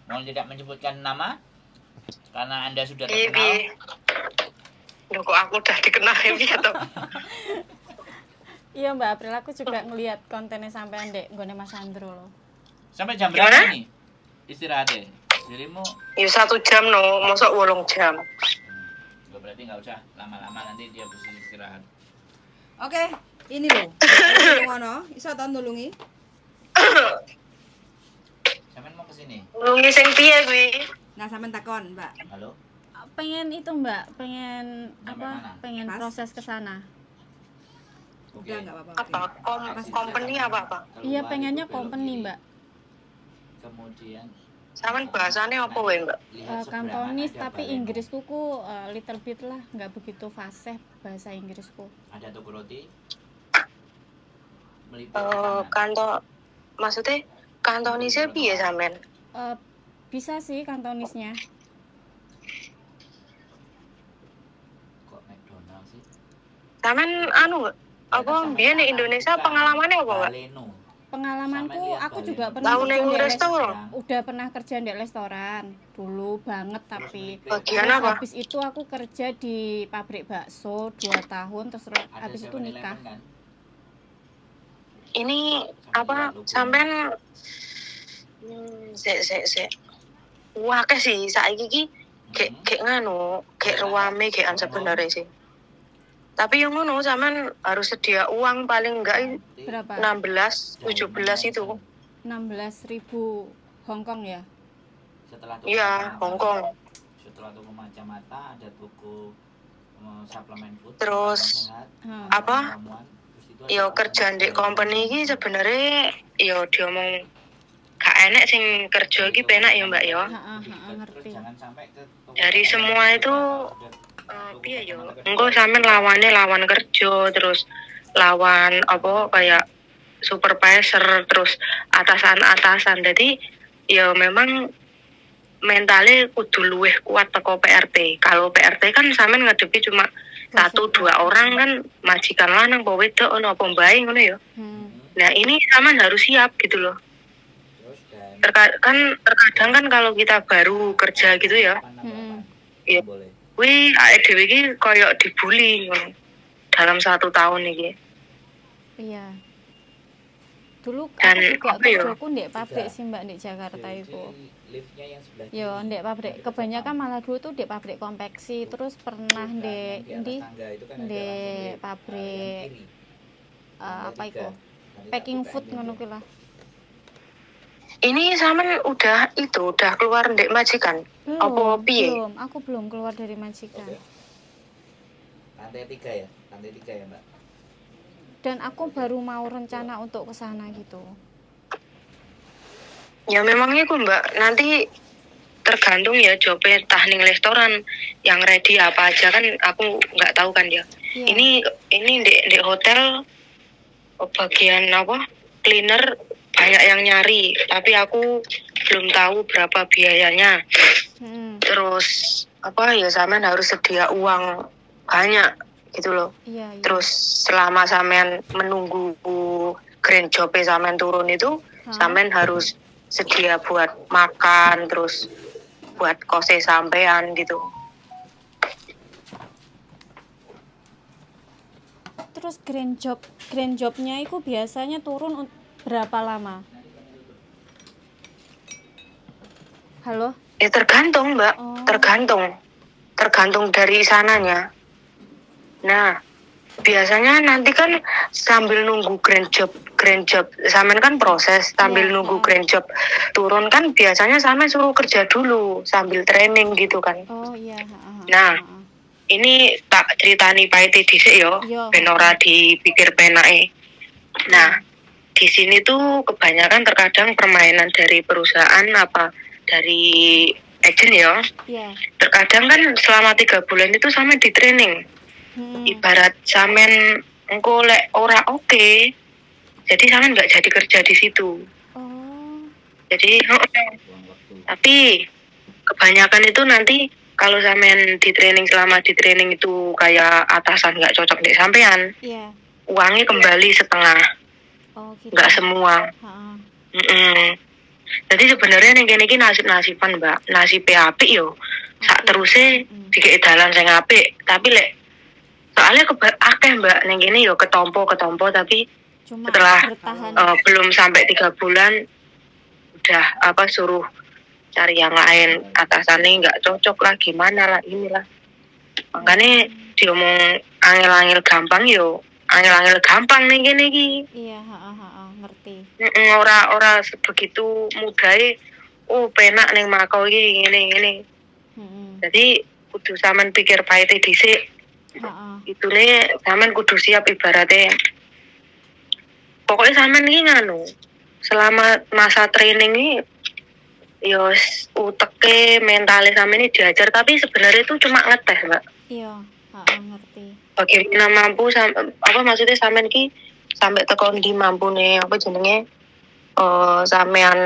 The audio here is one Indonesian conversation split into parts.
Mohon tidak menyebutkan nama karena Anda sudah terkenal. Loh, kok aku udah dikenal ya toh? Iya Mbak April, aku juga ngelihat kontennya sampai Dek nggone Mas Andro loh. Sampai jam berapa nih istirahatnya? Dirimu? Ya 1 jam no, mosok 8 jam. Berarti nggak usah lama-lama, nanti dia bersih istirahat. Oke, ini loh. Ngono, iso ta nulungi? Sampean mau kesini? Nulungi sing piye kuwi? Nah, sampean takon, Mbak. Halo? Pengen itu Mbak, pengen Sampai apa? mana? Pengen Pas. proses ke sana. Oke. Udah enggak apa-apa. Apa company apa? Iya, Keluar pengennya itu belok company, kiri. Mbak. Kemudian Sampean bahasane apa wae, Mbak? lihat seberangan Kantonis ada tapi Baleno. Inggrisku little bit lah, nggak begitu fasih bahasa Inggrisku. Ada toko roti. Melipir ke kanan. Kantor maksudnya kantonisnya piye sampean? Bisa sih kantonisnya. Kok McDonald sih? Sampean anu apa biyen di Indonesia pengalamannya apa, Mbak? Baleno. Pengalamanku, aku juga pernah Tahu ning restoran? udah pernah kerja di restoran dulu banget, tapi Bagian terus apa? habis itu aku kerja di pabrik bakso 2 tahun, terus habis itu 7-Eleven nikah. kan? Ini apa sampean sik. Wah, sih saiki iki kayak nganu, kayak ruame kayak sebenarnya sih. Tapi yang ngono sampean harus sedia uang paling enggak Berapa? 16, 17 itu. 16.000 Hongkong ya? Setelah toko Iya, kacamata, Hongkong. Setelah toko kacamata ada toko suplemen food. Terus, sehat, apa? ramuan, terus itu ada Yo kerja di company iki sebenarnya yo diomong gak enek sing kerja iki penak ya, Mbak ya. Ngerti. Jangan sampai ke toko Dari kacamata semua itu toko piye yo? kacamata Engko sampean lawan kerja, terus lawan apa kayak supervisor, terus atasan-atasan. Jadi ya memang mentalnya kudu luwih kuat teko PRT. Kalau PRT kan sampean ngadepi cuma 1-2 orang kan, majikan lanang apa wedok ono apa mbae ngono ya. Nah, ini sampean harus siap gitu loh. Terus dan Terkadang kan kalau kita baru kerja gitu ya, ya boleh. kuwi awake dhewe iki koyo dibully ngono. Dalam 1 tahun iki. Iya. Dulu Dan aku juga apa ya? kerjaku ndek pabrik sih Mbak di Jakarta itu. Liftnya yang sebelah Yo, ndek pabrik. Kebanyakan malah dulu tuh ndek pabrik konveksi, terus pernah ndek ndek pabrik apa itu? Packing food ngono kuwi lah. Ini sampean udah keluar ndek majikan. Apa piye? Belum, aku belum keluar dari majikan. Oke. Lantai 3 ya? Lantai 3 ya, Mbak? Dan aku baru mau rencana untuk ke sana gitu. Ya memang itu, Mbak. Nanti tergantung ya jobnya ning restoran yang ready apa aja kan aku nggak tahu kan ya. Iya. Ini di hotel bagian apa? Cleaner banyak yang nyari, tapi aku belum tahu berapa biayanya. Terus apa ya sampean harus sedia uang banyak gitu loh. Iya. Terus selama sampean menunggu grand job-e sampean turun itu, sampean harus sedia buat makan, terus buat kose sampean gitu. Terus grand jobnya itu biasanya turun berapa lama? Halo? Ya tergantung, Mbak. Oh. Tergantung dari sananya. Nah, biasanya nanti kan sambil nunggu grand job sampean kan proses sambil nunggu grand job turun kan biasanya sampean suruh kerja dulu sambil training gitu kan. Oh iya. Nah, ini tak ceritani paite dhisik yo, ben ora dipikir penake. Nah, di sini tuh kebanyakan terkadang permainan dari perusahaan apa dari agent ya. Iya. Terkadang kan selama 3 bulan itu sampean di training. Ibarat sampean engko lek ora oke, jadi sampean nggak jadi kerja di situ. Oh. Jadi tapi kebanyakan itu nanti kalau sampean di training selama di training itu kayak atasan nggak cocok di sampean, uangnya kembali setengah. Oh gitu. Nggak semua. Jadi sebenarnya ning kene iki nasib-nasiban, Mbak. Nasibe apik yo. Sak teruse dikek dalan sing apik, tapi lek soalnya akeh Mbak ning kene yo ketompo tapi Cuma setelah bertahan. belum sampai 3 bulan udah suruh cari yang lain, atasannya nggak cocok lah, gimana lah inilah. Makanya diomong angel-angel gampang yo, angel-angel gampang nih gini iki. Iya, ngerti. Ora sebegitu mudahnya. Penak ning Makau iki ngene. Jadi kudu sampean pikir pahite dhisik. Itune sampean kudu siap ibaratnya. Pokoknya sampean iki nganu, selama masa training ini yo uteke mentale sampean ini diajar, tapi sebenarnya itu cuma ngetes, Mbak. Iya, ngerti. Bagaimana mampu maksudnya sampean iki sampai tekan di mampu nih jenenge sampean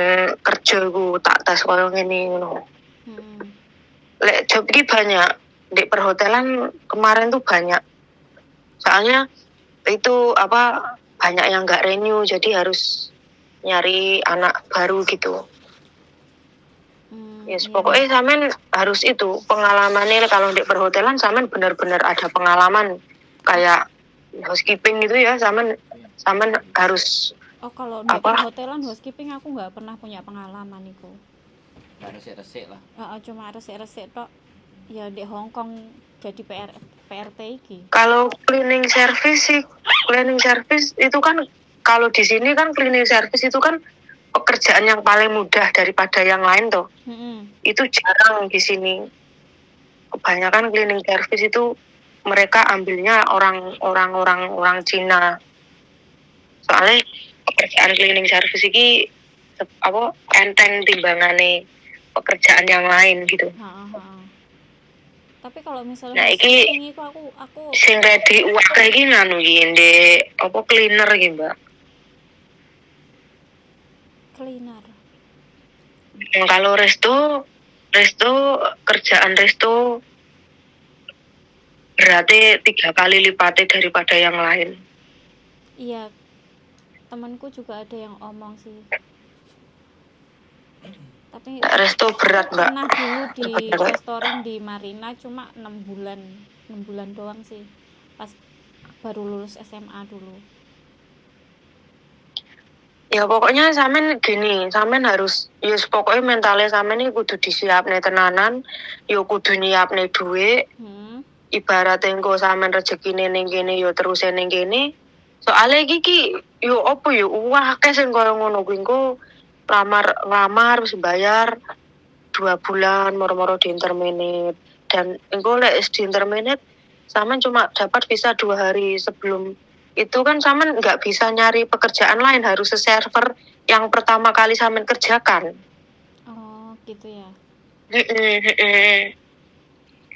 kerja ku tak tes koyo ngene ngono. Lek job iki banyak di perhotelan kemarin tuh banyak. Soalnya itu banyak yang nggak renew, jadi harus nyari anak baru gitu. Yes, iya. pokoknya sampean harus itu pengalamannya. Kalau di perhotelan sampean benar-benar ada pengalaman kayak housekeeping gitu ya, sampean harus. Kalau di perhotelan housekeeping aku nggak pernah punya pengalaman itu. Resik-resik lah. Cuma resik-resik tok. Ya di Hong Kong jadi PRT iki. Kalau cleaning service itu kan, kalau di sini kan cleaning service itu kan pekerjaan yang paling mudah daripada yang lain tuh. Itu jarang di sini. Kebanyakan cleaning service itu mereka ambilnya orang Cina. Soalnya pekerjaan cleaning service ini enteng timbangane pekerjaan yang lain gitu. Tapi kalau misalnya iki aku sing ready uang iki nganu iki ndek cleaner iki, Mbak. Cleaner. Kalau resto kerjaan resto berarti 3 kali lipatnya daripada yang lain. Iya, temanku juga ada yang omong sih. Tapi resto berat, Mbak. Pernah dulu di restoran di Marina cuma 6 bulan doang sih, pas baru lulus SMA dulu. Ya pokoknya sampean harus pokoknya mentalnya sampean ini kudu disiapne tenanan, kudu nyiapne duit. Ibarat engko sampean rezekine ning kene terus ning kene. Soale iki akeh sing koyo ngono kuwi engko ngamar wis bayar 2 bulan moro-moro di interminate, dan engko lek di interminate sampean cuma dapat visa 2 hari. Sebelum itu kan sampean nggak bisa nyari pekerjaan lain, harus server yang pertama kali sampean kerjakan. Oh gitu ya.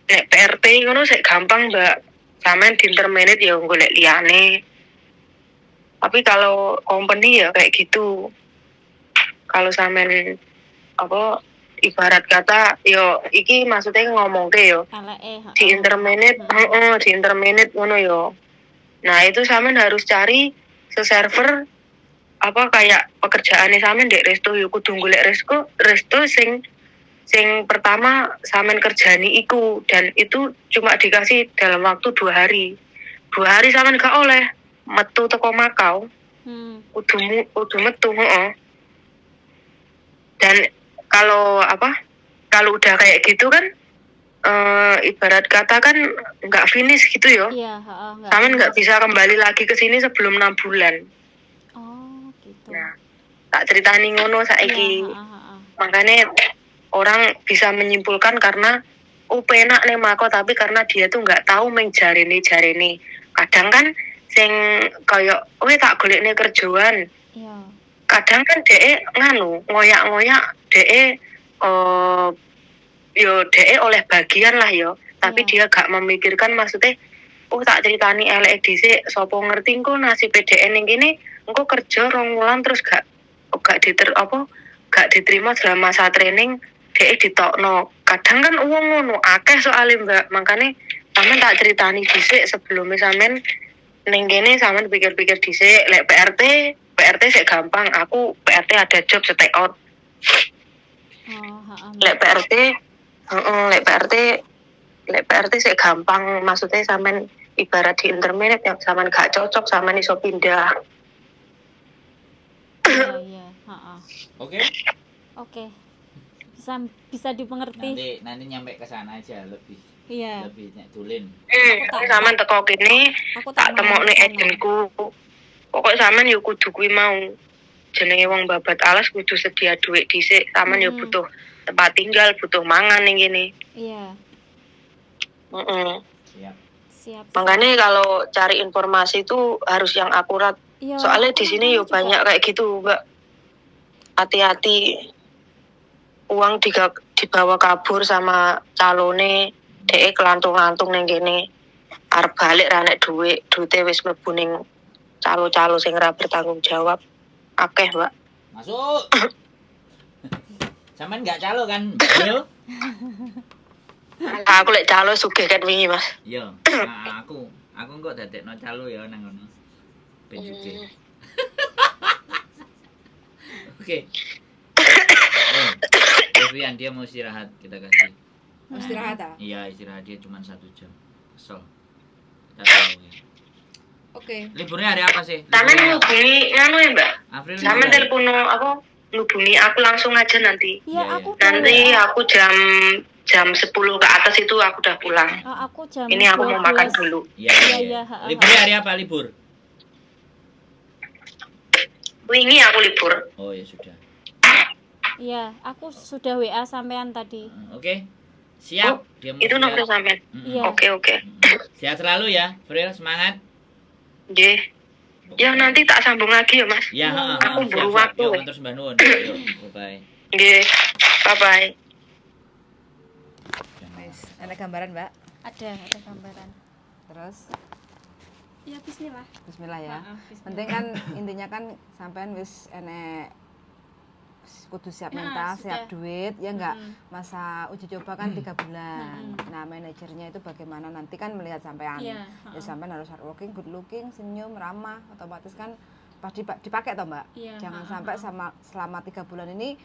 Nek PRT ngono sik gampang, Mbak. Sampean di interminate ya golek liyane. Tapi kalau company ya kayak gitu. Kalau sampean ibarat kata iki maksudnya ngomongke di interminate ngono yo. Nah, itu sampean harus cari server kayak pekerjaane sampean ndek resto kudu golek resto sing pertama sampean kerjani iku, dan itu cuma dikasih dalam waktu 2 hari. 2 hari sampean gak oleh metu teko Makau. Kudu metu, Dan kalau udah kayak gitu kan ibarat kata kan nggak finish gitu yo. Iya, Sampean nggak bisa kembali lagi ke sini sebelum 6 bulan. Oh, gitu. Nah, tak ceritani ngono saiki. Makanya orang bisa menyimpulkan karena penak ning Makau, tapi karena dia tuh nggak tahu jarene. Kadang kan sing kaya tak golekne kerjaan. Iya. Kadang kan dhek ngoyak-ngoyak dhek dhek oleh bagian lah tapi dia gak memikirkan maksudnya tak ceritani elek dhisik, sapa ngerti engko nasib dhek ning kene engko kerja 2 wulan terus gak diterima selama masa training, dhek ditokno. Kadang kan wong ngono akeh soalnya, Mbak. Makane sampean tak ceritani dhisik sebelumnya sampean ning kene, sampean pikir-pikir dhisik. Lek PRT sik gampang, aku PRT ada job stay out Oh, heeh. Lek PRT, lek PRT sih gampang, maksudnya sampean ibarat di intermediate yang sampean gak cocok sampean iso pindah. Iya, heeh. Oke. Oke. Bisa dimengerti. Nanti nyampe ke sana aja lebih Iya. nek dolen. Tapi sampean teko kene Aku tak temokne kesana. agenku. Pokoknya sampean yo kudu kuwi mau. Jenenge wong babat alas kudu sedia duit dhisik. Sampean yo butuh tempat tinggal, butuh mangan ning kene. Iya, Siap. siap. Makanya kalau cari informasi itu harus yang akurat. Iya, Soalnya aku di sini yo makanya juga. banyak kayak gitu, Mbak. Hati-hati. Uang dibawa kabur sama calone, dhek kelantung-lantung ning kene. Arep balik ra nek duite wis mlebu ning calo-calo sing ora bertanggung jawab. Akeh, Mbak. Masuk. Sampean enggak calo kan? Yo. Aku lek calo sugih kan wingi, Mas. Yo. Nah, aku kok dadekno calo ya nang ngono. Ben juga. Oke. Devian dia mau istirahat, kita kasih. Istirahat ah. Iya, istirahat dia cuma 1 jam. Kesel. Kita tahu ya. Oke. Liburnya hari apa sih? Sampeyan Liburnya apa? ngubungi nganu ya, Mbak. April Sampeyan liburan. telepon aku ngubungi aku langsung aja nanti. Iya, Iya, aku iya. Nanti aku jam 10 ke atas itu aku udah pulang. aku jam Ini aku mau makan 12. dulu. Iya, Iya, iya. iya, ha-ha. Liburnya hari apa libur? Wingi aku libur. Oh ya sudah. Iya, aku sudah WA sampean tadi. Oke. Siap. Dia mau Itu nomor siap. sampean. Iya. Oke. Sehat selalu ya, April, semangat. Nggih. Ya nanti tak sambung lagi ya, Mas. Ya, Iya, aku siap, buru siap. waktu. Yuk, matur sembah nuwun. Yuk, bye-bye. Nggih. Bye-bye. Wes, ada gambaran, Mbak. Ada gambaran. Terus Ya bismillah. bismillah ya. Bismillah. Penting kan intinya kan sampean wis enek kudu siap mental, siap sudah. duit, ya enggak? Masa uji coba kan 3 bulan. Nah, manajernya itu bagaimana nanti kan melihat sampean. Iya, Ya sampean harus hardworking, good looking, senyum, ramah, otomatis kan pasti dipakai toh, Mbak. Iya, Jangan sampai selama 3 bulan ini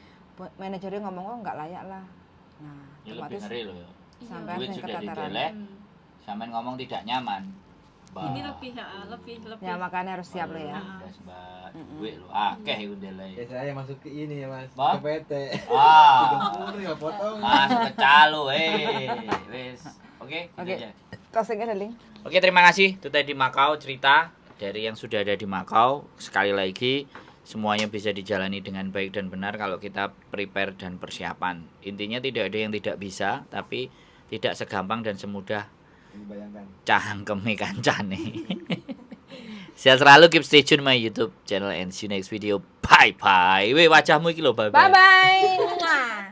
manajernya ngomong oh enggak layak lah. Nah, Ya lebih otomatis ngeri loh ya. sampean Duit yang sudah ketataran. didelek, sampean ngomong tidak nyaman. Bah. Ini lebih. Ya makanya harus siap loh ya. Mbak, duit lo akeh iku ndelek. Ya saya masuk ke ini ya Mas, Bang? ke PT. Ah. Ya potong. Masuk ke calo, wes. Oke, gitu Oke. aja. Closingnya Darling. Oke, terima kasih. Itu tadi Makau cerita dari yang sudah ada di Makau. Sekali lagi, semuanya bisa dijalani dengan baik dan benar kalau kita prepare dan persiapan. Intinya tidak ada yang tidak bisa, tapi tidak segampang dan semudah Bayangkan. cangkeme kancane. Sehat selalu, keep stay tune my YouTube channel and see you next video. Bye bye. Weh, wajahmu iki lho, bye bye. Bye bye.